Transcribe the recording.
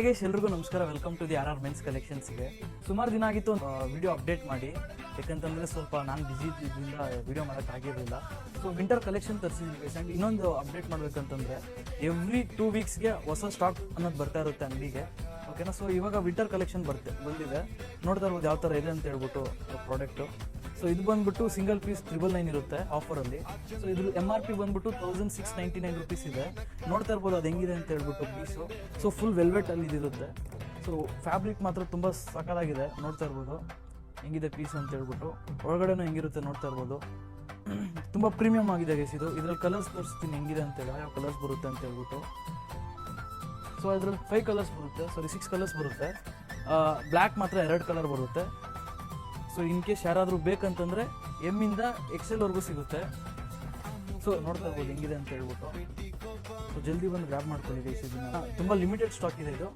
Guys ಎಲ್ರಿಗೂ ನಮಸ್ಕಾರ. Welcome to the R men's ಕಲೆಕ್ಷನ್ಸ್ಗೆ. ಸುಮಾರು ದಿನ ಆಗಿತ್ತು ವಿಡಿಯೋ ಅಪ್ಡೇಟ್ ಮಾಡಿ, ಯಾಕಂತಂದ್ರೆ ಸ್ವಲ್ಪ ನಾನು ಬಿಸಿ ಇದ್ದಿಂದ ವಿಡಿಯೋ ಮಾಡೋಕೆ ಆಗಿರಲಿಲ್ಲ. ಸೊ ವಿಂಟರ್ ಕಲೆಕ್ಷನ್ ತರಿಸಿದ್ದೀನಿ ಗೈಸ್. ಆ್ಯಂಡ್ ಇನ್ನೊಂದು ಅಪ್ಡೇಟ್ ಮಾಡ್ಬೇಕಂತಂದ್ರೆ ಎವ್ರಿ 2 ವೀಕ್ಸ್ಗೆ ಹೊಸ ಸ್ಟಾಕ್ ಅನ್ನೋದು ಬರ್ತಾ ಇರುತ್ತೆ ಅಂಗಡಿಗೆ. ಓಕೆನಾ. ಸೊ ಇವಾಗ ವಿಂಟರ್ ಕಲೆಕ್ಷನ್ ಬಂದಿದೆ, ನೋಡ್ತಾ ಇರ್ಬೋದು ಯಾವ ಥರ ಇದೆ ಅಂತ ಹೇಳ್ಬಿಟ್ಟು ಪ್ರಾಡಕ್ಟು. ಸೊ ಇದು ಬಂದ್ಬಿಟ್ಟು ಸಿಂಗಲ್ ಪೀಸ್ 999 ಇರುತ್ತೆ ಆಫರಲ್ಲಿ. ಸೊ ಇದ್ರ MRP ಬಂದ್ಬಿಟ್ಟು 1699 ರುಪೀಸ್ ಇದೆ. ನೋಡ್ತಾ ಇರ್ಬೋದು ಅದು ಹೆಂಗಿದೆ ಅಂತ ಹೇಳ್ಬಿಟ್ಟು ಪೀಸು. ಸೊ ಫುಲ್ ವೆಲ್ವೆಟ್ ಅಲ್ಲಿ ಇದಿರುತ್ತೆ. ಸೊ ಫ್ಯಾಬ್ರಿಕ್ ಮಾತ್ರ ತುಂಬ ಸಕಲಾಗಿದೆ, ನೋಡ್ತಾ ಇರ್ಬೋದು ಹೆಂಗಿದೆ ಪೀಸ್ ಅಂತ ಹೇಳ್ಬಿಟ್ಟು. ಒಳಗಡೆನೂ ಹೆಂಗಿರುತ್ತೆ ನೋಡ್ತಾ ಇರ್ಬೋದು. ತುಂಬ ಪ್ರೀಮಿಯಮ್ ಆಗಿದೆ ಗೈಸ್ ಇದು. ಇದ್ರಲ್ಲಿ ಕಲರ್ಸ್ ತೋರಿಸ್ತೀನಿ ಹೆಂಗಿದೆ ಅಂತೇಳಿ, ಯಾವ ಕಲರ್ಸ್ ಬರುತ್ತೆ ಅಂತ ಹೇಳ್ಬಿಟ್ಟು. ಸೊ ಅದ್ರಲ್ಲಿ 5 ಕಲರ್ಸ್ ಬರುತ್ತೆ, 6 ಕಲರ್ಸ್ ಬರುತ್ತೆ. ಬ್ಲ್ಯಾಕ್ ಮಾತ್ರ 2 ಕಲರ್ ಬರುತ್ತೆ. ಸೊ ಇನ್ ಕೇಸ್ ಯಾರಾದರೂ ಬೇಕಂತಂದರೆ M ಇಂದ XL ವರೆಗೂ ಸಿಗುತ್ತೆ. ಸೊ ನೋಡ್ತಾ ಇರ್ಬೋದು ಹೆಂಗಿದೆ ಅಂತ ಹೇಳ್ಬಿಟ್ಟು. ಸೊ ಜಲ್ದಿ ಬಂದು ಗ್ರ್ಯಾಬ್ ಮಾಡ್ಕೊಳ್ಳಿ ಗೈಸ್. ಇದನ್ನ ತುಂಬ ಲಿಮಿಟೆಡ್ ಸ್ಟಾಕ್ ಇದೆ ಇದು.